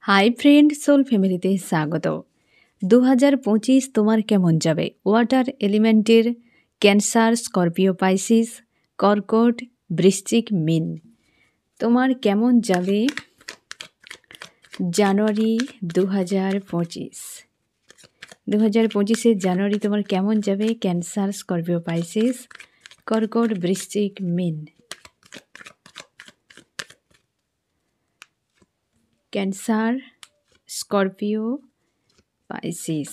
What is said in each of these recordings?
Hi friend, soul ফ্যামিলিতে স্বাগত। 2025 তোমার কেমন যাবে? ওয়াটার এলিমেন্টের ক্যান্সার, স্করপিও, পাইসিস, কর্কট, বৃশ্চিক, মীন। তোমার কেমন যাবে জানুয়ারি 2025? 2025 জানুয়ারি তোমার কেমন যাবে? ক্যান্সার, স্করপিও, পাইসিস, কর্কট, বৃশ্চিক, মীন। ক্যান্সার, স্করপিও, পাইসিস,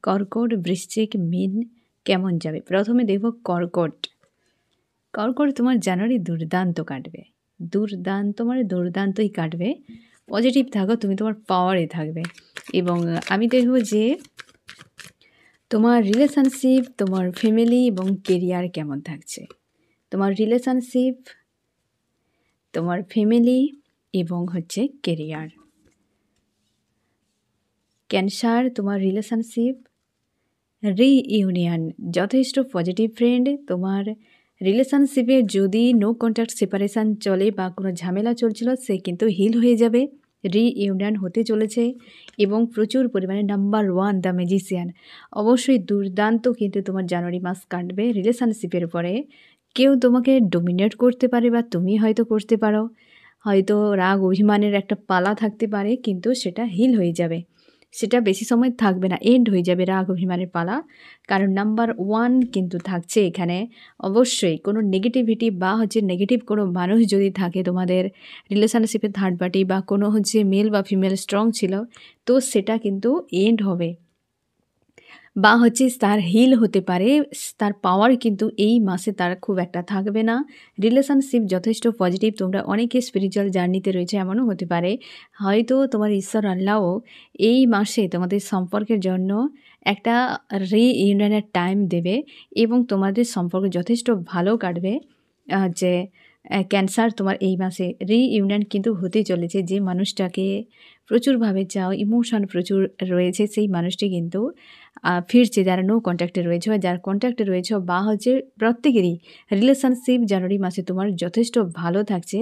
কর্কট, বৃশ্চিক, মীন কেমন যাবে? প্রথমে দেখব কর্কট। কর্কট তোমার জানুয়ারি দুর্দান্ত কাটবে, দুর্দান্তই কাটবে। পজিটিভ থাকো, তুমি তোমার পাওয়ারে থাকবে। এবং আমি দেখব যে তোমার রিলেশনশিপ, তোমার ফ্যামিলি এবং কেরিয়ার কেমন থাকছে। তোমার রিলেশনশিপ, তোমার ফ্যামিলি এবং কেরিয়ার। ক্যান্সার, তোমার রিলেশনশিপ রিইউনিয়ন যথেষ্ট পজিটিভ ফ্রেন্ড। তোমার রিলেশনশিপে যদি নো কন্ট্যাক্ট সেপারেশান চলে বা কোনো ঝামেলা চলছিল, সে কিন্তু হিল হয়ে যাবে, রিইউনিয়ন হতে চলেছে। এবং প্রচুর পরিমাণে নাম্বার 1 দ্য ম্যাজিশিয়ান, অবশ্যই দুর্দান্ত কিন্তু তোমার জানুয়ারি মাস কাটবে। রিলেশনশিপের পরে কেউ তোমাকে ডোমিনেট করতে পারে বা তুমি হয়তো করতে পারো, হয়তো রাগ অভিমানের একটা পালা থাকতে পারে, কিন্তু সেটা হিল হয়ে যাবে। সেটা বেশি সময় থাকবে না, এন্ড হয়ে যাবে রাগ অভিমানের পালা। কারণ নাম্বার 1 কিন্তু থাকছে এখানে। অবশ্যই কোনো নেগেটিভিটি বা নেগেটিভ কোনো মানুষ যদি থাকে তোমাদের রিলেশনশিপে, থার্ড পার্টি বা কোনো মেল বা ফিমেল স্ট্রং ছিল, তো সেটা কিন্তু এন্ড হবে বা তার হিল হতে পারে। তার পাওয়ার কিন্তু এই মাসে তার খুব একটা থাকবে না। রিলেশনশিপ যথেষ্ট পজিটিভ, তোমরা অনেকে স্পিরিচুয়াল জার্নিতে রয়েছে, এমনও হতে পারে হয়তো তোমার ঈশ্বর আল্লাহও এই মাসে তোমাদের সম্পর্কের জন্য একটা রিইউনিয়নের টাইম দেবে এবং তোমাদের সম্পর্ক যথেষ্ট ভালো কাটবে। যে ক্যান্সার, তোমার এই মাসে রিইউনিয়ন কিন্তু হতে চলেছে। যে মানুষটাকে প্রচুরভাবে চাও, ইমোশন প্রচুর রয়েছে, সেই মানুষটি কিন্তু ফিরছে, যারা নো কন্ট্যাক্টে রয়েছে বা যারা কন্ট্যাক্টে রয়েছে, বা প্রত্যেকেরই রিলেশনশিপ জানুয়ারি মাসে তোমার যথেষ্ট ভালো থাকছে।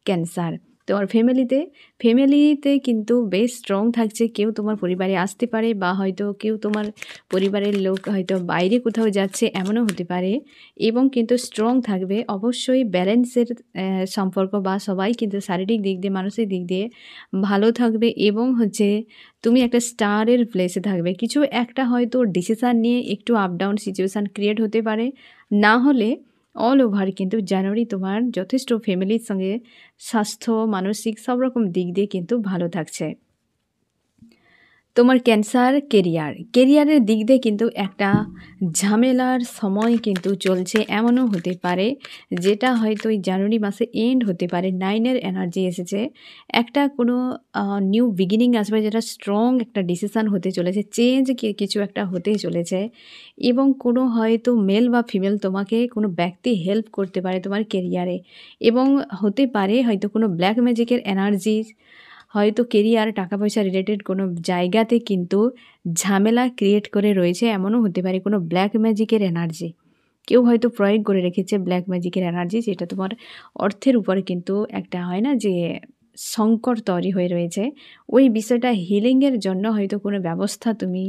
ক্যান্সার, তোমার ফ্যামিলিতে কিন্তু বেশ স্ট্রং থাকছে। কেউ তোমার পরিবারে আসতে পারে বা হয়তো কেউ তোমার পরিবারের লোক হয়তো বাইরে কোথাও যাচ্ছে, এমনও হতে পারে। এবং কিন্তু স্ট্রং থাকবে, অবশ্যই ব্যালেন্সের সম্পর্ক, বা সবাই কিন্তু শারীরিক দিক দিয়ে, মানসিক দিক দিয়ে ভালো থাকবে। এবং তুমি একটা স্টারের প্লেসে থাকবে। কিছু একটা হয়তো ডিসিশান নিয়ে একটু আপ ডাউন সিচুয়েশান ক্রিয়েট হতে পারে, না হলে অল ওভার কিন্তু জানুয়ারি তোমার যথেষ্ট ফ্যামিলির সঙ্গে স্বাস্থ্য, মানসিক সব রকম দিক দিয়ে কিন্তু ভালো থাকছে। তোমার ক্যান্সার, কেরিয়ারের দিক দিয়ে কিন্তু একটা ঝামেলার সময় কিন্তু চলছে, এমনও হতে পারে যেটা হয়তো এই জানুয়ারি মাসে এন্ড হতে পারে। 9-এর এনার্জি এসেছে, একটা কোনো নিউ বিগিনিং আসবে, যেটা স্ট্রং একটা ডিসিশান হতে চলেছে, চেঞ্জ কিছু একটা হতে চলেছে। এবং কোনো হয়তো মেল বা ফিমেল তোমাকে কোনো ব্যক্তি হেল্প করতে পারে তোমার কেরিয়ারে। এবং হতে পারে হয়তো কোনো ব্ল্যাক ম্যাজিকের এনার্জি, হয়তো কেরিয়ার, টাকা পয়সা রিলেটেড কোনো জায়গাতে কিন্তু ঝামেলা ক্রিয়েট করে রয়েছে, এমনও হতে পারে কোনো ব্ল্যাক ম্যাজিকের এনার্জি কেউ হয়তো প্রয়োগ করে রেখেছে। ব্ল্যাক ম্যাজিকের এনার্জি, যেটা তোমার অর্থের উপরে কিন্তু একটা হয় না যে সংকট তৈরি হয়ে রয়েছে, ওই বিষয়টা হিলিংয়ের জন্য হয়তো কোনো ব্যবস্থা তুমি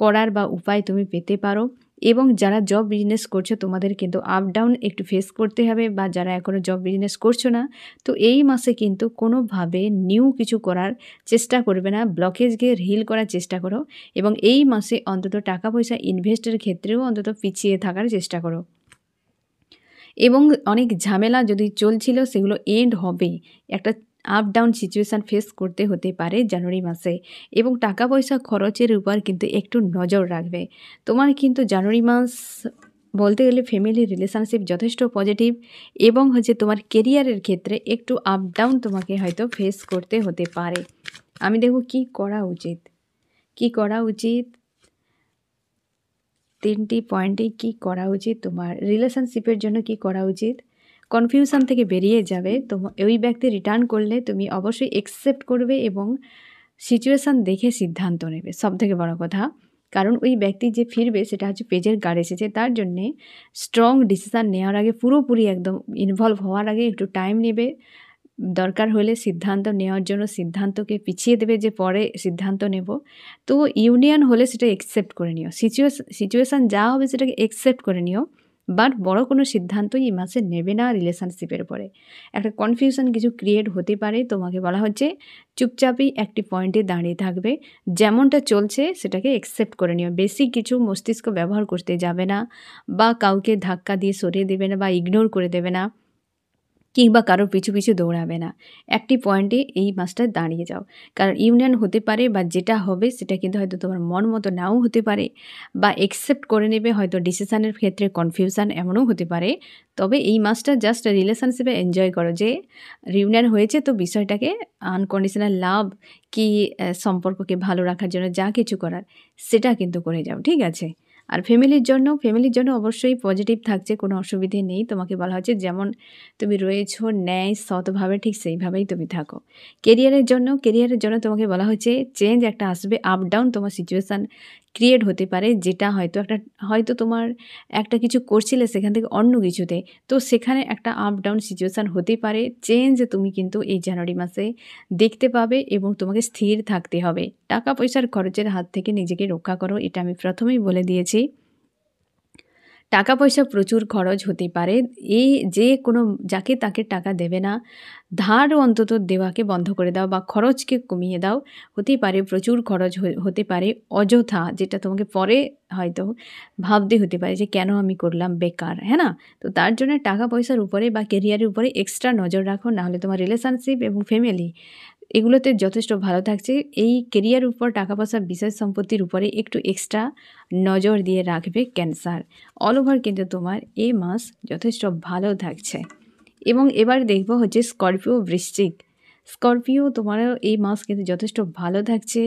করার বা উপায় তুমি পেতে পারো। এবং যারা জব বিজনেস করছো, তোমাদের কিন্তু আপ ডাউন একটু ফেস করতে হবে, বা যারা এখনও জব বিজনেস করছো না, তো এই মাসে কিন্তু কোনোভাবে নিউ কিছু করার চেষ্টা করবে না, ব্লকেজকে হিল করার চেষ্টা করো। এবং এই মাসে অন্তত টাকা পয়সা ইনভেস্টের ক্ষেত্রেও অন্তত পিছিয়ে থাকার চেষ্টা করো। এবং অনেক ঝামেলা যদি চলছিল, সেগুলো এন্ড হবে। একটা আপ ডাউন সিচুয়েশান ফেস করতে হতে পারে জানুয়ারি মাসে। এবং টাকা পয়সা খরচের উপর কিন্তু একটু নজর রাখবে। তোমার কিন্তু জানুয়ারি মাস বলতে গেলে ফ্যামিলি রিলেশনশিপ যথেষ্ট পজিটিভ। এবং তোমার কেরিয়ারের ক্ষেত্রে একটু আপ ডাউন তোমাকে হয়তো ফেস করতে হতে পারে। আমি দেখব কি করা উচিত। 3টি পয়েন্টে কি করা উচিত, তোমার রিলেশনশিপের জন্য কি করা উচিত। কনফিউশন থেকে বেরিয়ে যাবে। ওই ব্যক্তি রিটার্ন করলে তুমি অবশ্যই অ্যাকসেপ্ট করবে এবং সিচুয়েশান দেখে সিদ্ধান্ত নেবে, সবথেকে বড় কথা। কারণ ওই ব্যক্তি যে ফিরবে, সেটা পেজের কার্ড এসেছে, তার জন্যে স্ট্রং ডিসিশান নেওয়ার আগে, পুরোপুরি একদম ইনভলভ হওয়ার আগে একটু টাইম নেবে। দরকার হলে সিদ্ধান্ত নেওয়ার জন্য সিদ্ধান্তকে পিছিয়ে দেবে যে পরে সিদ্ধান্ত নেব। তো ইউনিয়ন হলে সেটা একসেপ্ট করে নিও। সিচুয়েশান যা হবে সেটাকে একসেপ্ট করে নিও। বাট বড় কোনো সিদ্ধান্তই এই মাসে নেবে না রিলেশনশিপের উপরে। একটা কনফিউশন কিছু ক্রিয়েট হতে পারে। তোমাকে বলা হচ্ছে চুপচাপই একটি পয়েন্টে দাঁড়িয়ে থাকবে। যেমনটা চলছে সেটাকে একসেপ্ট করে নিও। বেশি কিছু মস্তিষ্ক ব্যবহার করতে যাবে না বা কাউকে ধাক্কা দিয়ে সরিয়ে দেবে না বা ইগনোর করে দেবে না, কিংবা কারো পিছু, পিছু দৌড়াবে না। একটি পয়েন্টে এই মাসটায় দাঁড়িয়ে যাও। কারণ ইউনিয়ন হতে পারে বা যেটা হবে সেটা কিন্তু হয়তো তোমার মন মতো নাও হতে পারে বা একসেপ্ট করে নেবে, হয়তো ডিসিশানের ক্ষেত্রে কনফিউশন এমনও হতে পারে। তবে এই মাসটা জাস্ট রিলেশনশিপে এনজয় করো যে রিউনিয়ন হয়েছে, তো বিষয়টাকে আনকন্ডিশনাল লাভ কি সম্পর্ককে ভালো রাখার জন্য যা কিছু করার সেটা কিন্তু করে যাও, ঠিক আছে? আর ফ্যামিলির জন্য অবশ্যই পজিটিভ থাকছে, কোনো অসুবিধে নেই। তোমাকে বলা হচ্ছে যেমন তুমি রয়েছো ন্যায় সৎভাবে, ঠিক সেইভাবেই তুমি থাকো। কেরিয়ারের জন্য তোমাকে বলা হচ্ছে চেঞ্জ একটা আসবে, আপ ডাউন তোমার সিচুয়েশান ক্রিয়েট হতে পারে, যেটা হয়তো তোমার একটা কিছু করছিলে সেখান থেকে অন্য কিছুতে, তো সেখানে একটা আপ ডাউন সিচুয়েশান হতে পারে। চেঞ্জ তুমি কিন্তু এই জানুয়ারি মাসে দেখতে পাবে এবং তোমাকে স্থির থাকতে হবে। টাকা পয়সার খরচের হাত থেকে নিজেকে রক্ষা করো, এটা আমি প্রথমেই বলে দিয়েছি। টাকা পয়সা প্রচুর খরচ হতে পারে। এই যে কোনো যাকে তাকে টাকা দেবে না, ধারও অন্তত দেওয়াকে বন্ধ করে দাও বা খরচকে কমিয়ে দাও। হতেই পারে প্রচুর খরচ হতে পারে অযথা, যেটা তোমাকে পরে হয়তো ভাবতে হতে পারে যে কেন আমি করলাম, বেকার, হ্যাঁ না? তো তার জন্য টাকা পয়সার উপরে বা কেরিয়ারের উপরে এক্সট্রা নজর রাখো, নাহলে তোমার রিলেশনশিপ এবং ফ্যামিলি এগুলোতে যথেষ্ট ভালো থাকছে। এই কেরিয়ার উপর, টাকা পয়সা, বিষয় সম্পত্তির উপরে একটু এক্সট্রা নজর দিয়ে রাখবে ক্যান্সার। অল ওভার কিন্তু তোমার এই মাস যথেষ্ট ভালো থাকছে। এবং এবার দেখব হচ্ছে স্করপিও তোমারও এই মাস কিন্তু যথেষ্ট ভালো থাকছে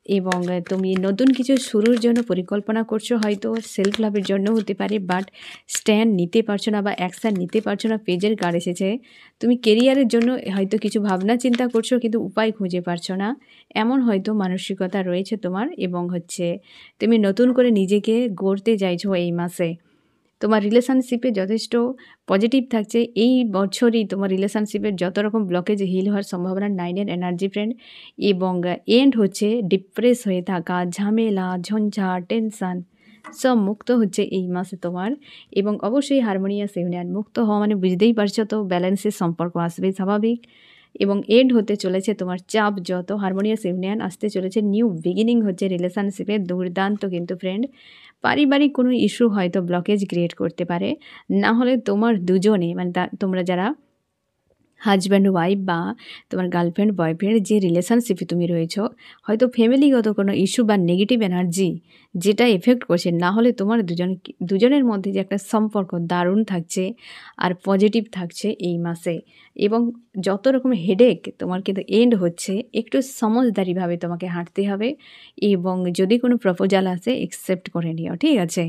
এবং তুমি নতুন কিছু শুরুর জন্য পরিকল্পনা করছো, হয়তো সেলফ লাভের জন্য হতে পারে, বাট স্ট্যান্ড নিতে পারছো না বা অ্যাকশান নিতে পারছো না। পেজের কার্ড এসেছে, তুমি কেরিয়ারের জন্য হয়তো কিছু ভাবনা চিন্তা করছো কিন্তু উপায় খুঁজে পারছো না, এমন হয়তো মানসিকতা রয়েছে তোমার। এবং হচ্ছে তুমি নতুন করে নিজেকে গড়তে চাইছো এই মাসে। তোমার রিলেশনশিপে যথেষ্ট পজিটিভ থাকছে। এই বছরই তোমার রিলেশনশিপের যত রকম ব্লকেজ হিল হওয়ার সম্ভাবনা 9 এর এনার্জি ফ্রেন্ড। এবং এন্ড হচ্ছে ডিপ্রেস হয়ে থাকা, ঝামেলা, ঝঞ্ঝাট, টেনশান সব মুক্ত হচ্ছে এই মাসে তোমার। এবং অবশ্যই হারমোনিয়াস ইউনিয়ন মুক্ত হওয়া মানে বুঝতেই পারছো, তো ব্যালেন্সের সম্পর্ক আসবে স্বাভাবিক। এবং এন্ড হতে চলেছে তোমার চাপ যত, হারমোনিয়াস ইউনিয়ন আসতে চলেছে, নিউ বিগিনিং হচ্ছে রিলেশনশিপে। দুর্দান্ত কিন্তু ফ্রেন্ড। পারিবারিক কোনো ইস্যু হয়তো ব্লকেজ ক্রিয়েট করতে পারে, না হলে তোমার দুজনে মানে তোমরা যারা হাজব্যান্ড ওয়াইফ বা তোমার গার্লফ্রেন্ড বয়ফ্রেন্ড যে রিলেশনশিপে তুমি রয়েছো, হয়তো ফ্যামিলিগত কোনো ইস্যু বা নেগেটিভ এনার্জি যেটা এফেক্ট করছে, না হলে তোমার দুজনের মধ্যে যে একটা সম্পর্ক দারুণ থাকছে আর পজিটিভ থাকছে এই মাসে। এবং যত রকম হেডেক তোমার কিন্তু এন্ড হচ্ছে, একটু সমঝদারিভাবে তোমাকে হাঁটতে হবে এবং যদি কোনো প্রপোজাল আসে একসেপ্ট করে নিও, ঠিক আছে?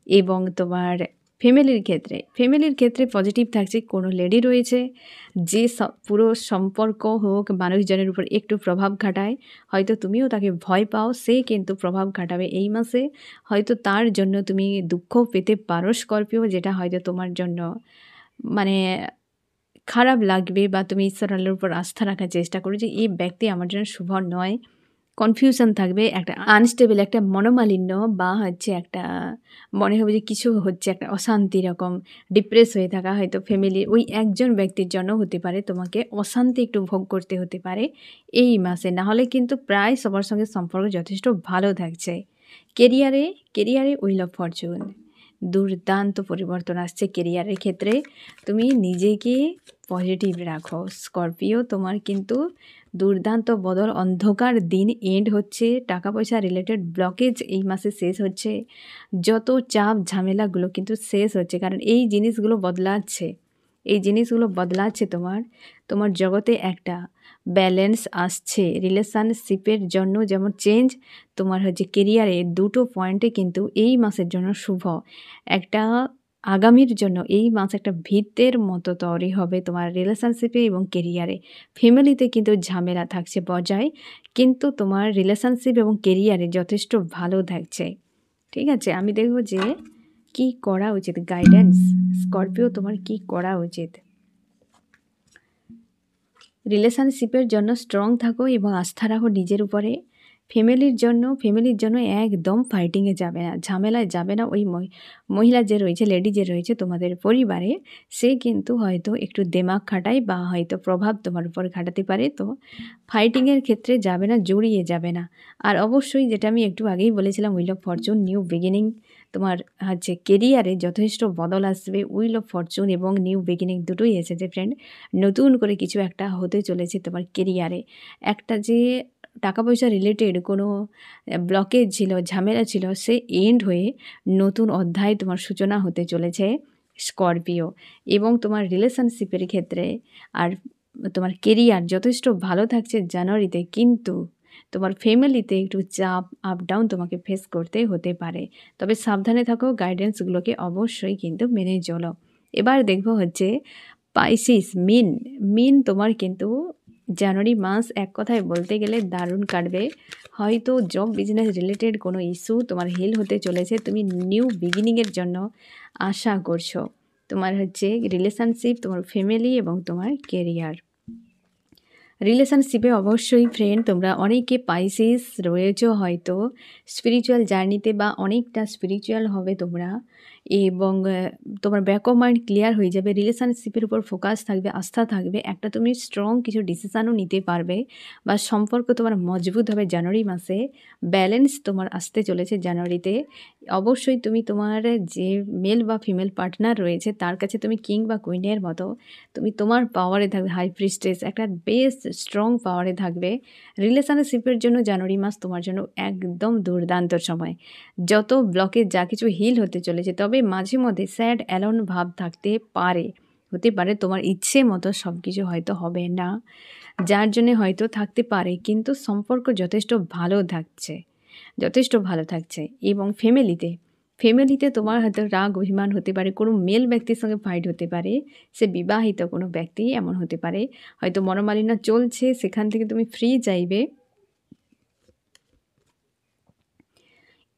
এবং তোমার ফ্যামিলির ক্ষেত্রে পজিটিভ থাকছে। কোনো লেডি রয়েছে যে পুরো সম্পর্ক হোক মানুষজনের উপর একটু প্রভাব খাটায়, হয়তো তুমিও তাকে ভয় পাও, সে কিন্তু প্রভাব খাটাবে এই মাসে। হয়তো তার জন্য তুমি দুঃখ পেতে পারো স্করপিও, যেটা হয়তো তোমার জন্য মানে খারাপ লাগবে বা তুমি ঈশ্বর আল্লাহর উপর আস্থা রাখার চেষ্টা করো যে এই ব্যক্তি আমার জন্য শুভ নয়। কনফিউশন থাকবে, একটা আনস্টেবল, একটা মনোমালিন্য বা হচ্ছে একটা মনে হবে যে কিছু হচ্ছে, একটা অশান্তি রকম ডিপ্রেস হয়ে থাকা হয়তো ফ্যামিলির ওই একজন ব্যক্তির জন্য হতে পারে। তোমাকে অশান্তি একটু ভোগ করতে হতে পারে এই মাসে, না হলে কিন্তু প্রায় সবার সঙ্গে সম্পর্ক যথেষ্ট ভালো থাকছে। কেরিয়ারে উইল অফ ফরচুন, দুর্দান্ত পরিবর্তন আসছে কেরিয়ারের ক্ষেত্রে। তুমি নিজেকে পজিটিভ রাখো স্করপিও, তোমার কিন্তু দুর্দান্ত বদল। অন্ধকার দিন এন্ড হচ্ছে, টাকা পয়সা রিলেটেড ব্লকেজ এই মাসে শেষ হচ্ছে, যত চাপ ঝামেলাগুলো কিন্তু শেষ হচ্ছে, কারণ এই জিনিসগুলো বদলাচ্ছে তোমার জগতে একটা ব্যালেন্স আসছে। রিলেশনশিপের জন্য যেমন চেঞ্জ, তোমার হচ্ছে কেরিয়ারে দুটো পয়েন্টে কিন্তু এই মাসের জন্য শুভ। একটা আগামীর জন্য এই মাস একটা ভিতের মতো তৈরি হবে তোমার রিলেশনশিপে এবং কেরিয়ারে। ফ্যামিলিতে কিন্তু ঝামেলা থাকছে বজায়, কিন্তু তোমার রিলেশনশিপ এবং কেরিয়ারে যথেষ্ট ভালো থাকছে, ঠিক আছে? আমি দেখব যে কি করা উচিত, গাইডেন্স স্করপিও তোমার কি করা উচিত। রিলেশনশিপের জন্য স্ট্রং থাকো এবং আস্থা রাখো নিজের উপরে। ফ্যামিলির জন্য একদম ফাইটিংয়ে যাবে না, ঝামেলায় যাবে না। ওই মহিলা যে রয়েছে, লেডি যে রয়েছে তোমাদের পরিবারে, সে কিন্তু হয়তো একটু দিমাগ খাটায় বা হয়তো প্রভাব তোমার উপর খাটাতে পারে। তো ফাইটিংয়ের ক্ষেত্রে যাবে না, জড়িয়ে যাবে না। আর অবশ্যই যেটা আমি একটু আগেই বলেছিলাম, will of Fortune, new beginning, তোমার কেরিয়ারে যথেষ্ট বদল আসবে। উইল অফ ফরচুন এবং নিউ বিগিনিং দুটোই এসেছে ফ্রেন্ড। নতুন করে কিছু একটা হতে চলেছে তোমার কেরিয়ারে। একটা যে টাকা পয়সা রিলেটেড কোনো ব্লকেজ ছিল, ঝামেলা ছিল, সে এন্ড হয়ে নতুন অধ্যায় তোমার সূচনা হতে চলেছে স্করপিও। এবং তোমার রিলেশনশিপের ক্ষেত্রে আর তোমার কেরিয়ার যথেষ্ট ভালো থাকছে জানুয়ারিতে, কিন্তু তোমার ফ্যামিলিতে একটু চাপ, আপ ডাউন তোমাকে ফেস করতে হতে পারে। তবে সাবধানে থাকো, গাইডেন্সগুলোকে অবশ্যই কিন্তু মেনে চলো। এবার দেখবো পাইসিস, মিন তোমার কিন্তু জানুয়ারি মাস এক কথায় বলতে গেলে দারুণ কাটবে। হয়তো জব বিজনেস রিলেটেড কোনো ইস্যু তোমার হিল হতে চলেছে, তুমি নিউ বিগিনিংয়ের জন্য আশা করছো। তোমার রিলেশনশিপ, তোমার ফ্যামিলি এবং তোমার কেরিয়ার। রিলেশনশিপে অবশ্যই ফ্রেন্ড তোমরা অনেকে পাইসিস রয়েছ হয়তো স্পিরিচুয়াল জার্নিতে, বা অনেকটা স্পিরিচুয়াল হবে তোমরা, এবং তোমার ব্যাক অফ মাইন্ড ক্লিয়ার হয়ে যাবে। রিলেশনশিপের উপর ফোকাস থাকবে, আস্থা থাকবে, একটা তুমি স্ট্রং কিছু ডিসিশানও নিতে পারবে, বা সম্পর্ক তোমার মজবুত হবে জানুয়ারি মাসে। ব্যালেন্স তোমার আসতে চলেছে জানুয়ারিতে। অবশ্যই তুমি তোমার যে মেল বা ফিমেল পার্টনার রয়েছে তার কাছে তুমি কিং বা কুইনের মতো, তুমি তোমার পাওয়ারে থাকবে, হাই প্রিস্টেস, একটা বেস্ট স্ট্রং পাওয়ারে থাকবে। রিলেশনশিপের জন্য জানুয়ারি মাস তোমার জন্য একদম দুর্দান্ত সময়। যত ব্লকে যা কিছু হিল হতে চলেছে, তবে মাঝে মধ্যে স্যাড অ্যালোন ভাব হতে পারে তোমার ইচ্ছে মতো সব কিছু হয়তো হবে না, যার জন্যে হয়তো থাকতে পারে, কিন্তু সম্পর্ক যথেষ্ট ভালো থাকছে। এবং ফ্যামিলিতে তোমার হয়তো রাগ অভিমান হতে পারে, কোনো মেল ব্যক্তির সঙ্গে ফাইট হতে পারে, সে বিবাহিত কোনো ব্যক্তি এমন হতে পারে, হয়তো মনোমালিন্য চলছে, সেখান থেকে তুমি ফ্রি চাইবে।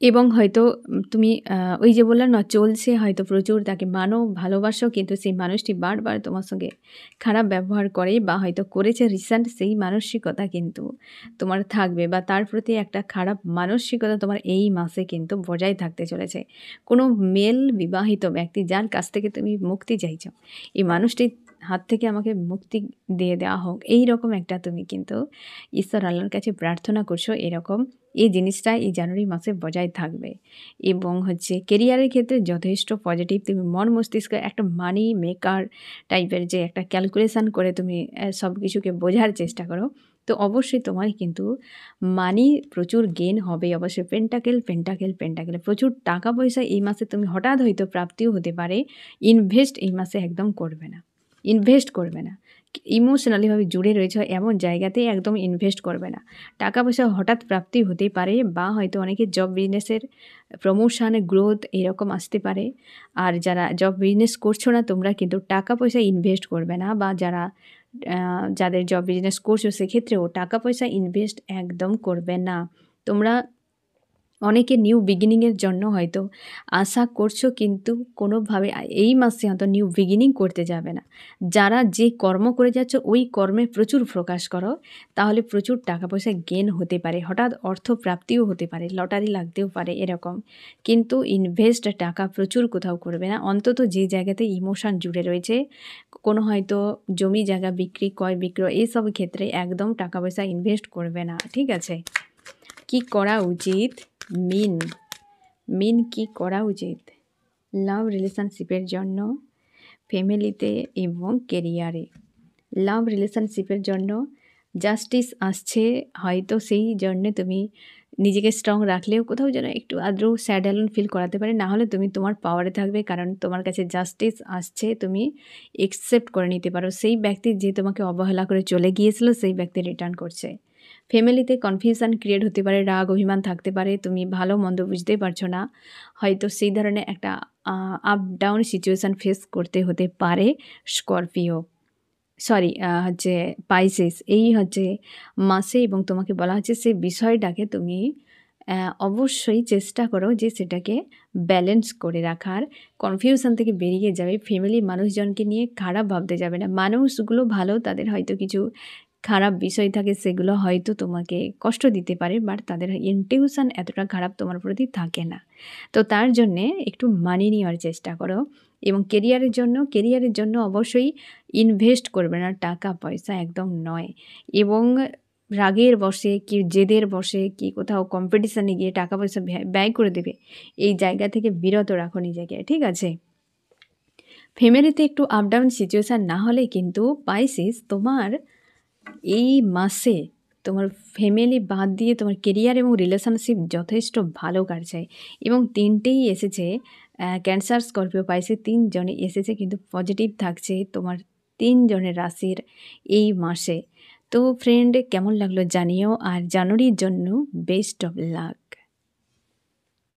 এবং হয়তো তুমি ওই যে বললাম না, চলছে হয়তো প্রচুর, তাকে ভালোবাসো, কিন্তু সেই মানুষটি বারবার তোমার সঙ্গে খারাপ ব্যবহার করে বা হয়তো করেছে রিসেন্ট, সেই মানসিকতা কিন্তু তোমার থাকবে, বা তার প্রতি একটা খারাপ মানসিকতা তোমার এই মাসে কিন্তু বজায় থাকতে চলেছে। কোনো মেল বিবাহিত ব্যক্তি যার কাছ থেকে তুমি মুক্তি চাইছো, এই মানুষটির হাত থেকে আমাকে মুক্তি দিয়ে দেওয়া হোক, এই রকম একটা তুমি কিন্তু ঈশ্বর আল্লাহর কাছে প্রার্থনা করছো। এরকম এই জিনিসটা এই জানুয়ারি মাসে বজায় থাকবে। এবং কেরিয়ারের ক্ষেত্রে যথেষ্ট পজিটিভ, তুমি মন মস্তিষ্ক একটা মানি মেকার টাইপের যে একটা ক্যালকুলেশান করে তুমি সব কিছুকে বোঝার চেষ্টা করো, তো অবশ্যই তোমার কিন্তু মানি প্রচুর গেন হবে। অবশ্যই পেন্টাকেল প্রচুর টাকা পয়সা এই মাসে তুমি হঠাৎ হয়তো প্রাপ্তিও হতে পারে। ইনভেস্ট এই মাসে একদম করবে না, ইমোশনালিভাবে জুড়ে রয়েছে এমন জায়গাতেই একদম ইনভেস্ট করবে না। টাকা পয়সা হঠাৎ প্রাপ্তি হতে পারে, বা হয়তো অনেকে জব বিজনেসের প্রমোশন, গ্রোথ এরকম আসতে পারে। আর যারা জব বিজনেস করছো না, তোমরা কিন্তু টাকা পয়সা ইনভেস্ট করবে না, বা যাদের জব বিজনেস করছো সেক্ষেত্রেও টাকা পয়সা ইনভেস্ট একদম করবে না। তোমরা অনেকে নিউ বিগিনিংয়ের জন্য হয়তো আশা করছো, কিন্তু কোনোভাবে এই মাসে হয়তো নিউ বিগিনিং করতে যাবে না। যারা যে কর্ম করে যাচ্ছ ওই কর্মে প্রচুর ফোকাস করো, তাহলে প্রচুর টাকা পয়সা গেন হতে পারে, হঠাৎ অর্থ প্রাপ্তিও হতে পারে, লটারি লাগতেও পারে এরকম। কিন্তু ইনভেস্ট টাকা প্রচুর কোথাও করবে না, অন্তত যে জায়গাতে ইমোশন জুড়ে রয়েছে, কোনো হয়তো জমি জায়গা বিক্রি, ক্রয় বিক্রয়, এইসব ক্ষেত্রে একদম টাকা পয়সা ইনভেস্ট করবে না, ঠিক আছে? কি করা উচিত? মিন কি করা উচিত লাভ রিলেশনশিপের জন্য, ফ্যামিলিতে এবং কেরিয়ারে? লাভ রিলেশনশিপের জন্য জাস্টিস আসছে, হয়তো সেই জন্যে তুমি নিজেকে স্ট্রং রাখলেও কোথাও যেন একটু আদ্রও স্যাড অ্যালোন ফিল করাতে পারে, না হলে তুমি তোমার পাওয়ারে থাকবে, কারণ তোমার কাছে জাস্টিস আসছে, তুমি একসেপ্ট করে নিতে পারো। সেই ব্যক্তি যে তোমাকে অবহেলা করে চলে গিয়েছিল, সেই ব্যক্তি রিটার্ন করছে। ফ্যামিলিতে কনফিউশন ক্রিয়েট হতে পারে, রাগ অভিমান থাকতে পারে, তুমি ভালো মন্দ বুঝতে পারছো না, হয়তো সেই ধরনের একটা আপ ডাউন সিচুয়েশান ফেস করতে হতে পারে স্করপিও, পাইসিস এই মাসে। এবং তোমাকে বলা হচ্ছে সেই বিষয়টাকে তুমি অবশ্যই চেষ্টা করো যে সেটাকে ব্যালেন্স করে রাখার। কনফিউশন থেকে বেরিয়ে যাবে। ফ্যামিলির মানুষজনকে নিয়ে খারাপ ভাবতে যাবে না। মানুষগুলো ভালো, তাদের হয়তো কিছু খারাপ বিষয় থাকে, সেগুলো হয়তো তোমাকে কষ্ট দিতে পারে, বাট তাদের ইনটিউশন এতটা খারাপ তোমার প্রতি থাকে না। তো তার জন্যে একটু মানিয়ে নেওয়ার চেষ্টা করো। এবং কেরিয়ারের জন্য অবশ্যই ইনভেস্ট করবে না, টাকা পয়সা একদম নয়। এবং রাগের বশে কি জেদের বশে কি কোথাও কম্পিটিশানে গিয়ে টাকা পয়সা ব্যয় করে দেবে, এই জায়গা থেকে বিরত রাখো নিজেকে, ঠিক আছে? ফ্যামিলিতে একটু আপ ডাউন সিচুয়েশান না হলে কিন্তু পাইসিস তোমার এই মাসে তোমার ফ্যামিলি বাদ দিয়ে তোমার কেরিয়ার এবং রিলেশনশিপ যথেষ্ট ভালো কাটছে। এবং তিনটেই এসেছে, ক্যান্সার, স্করপিও, পাইসিস তিনজনে এসেছে, কিন্তু পজিটিভ থাকছে তোমার তিনজনের রাশির এই মাসে। তো ফ্রেন্ড, কেমন লাগলো জানিও, আর জানুয়ারির জন্য বেস্ট অফ লাক।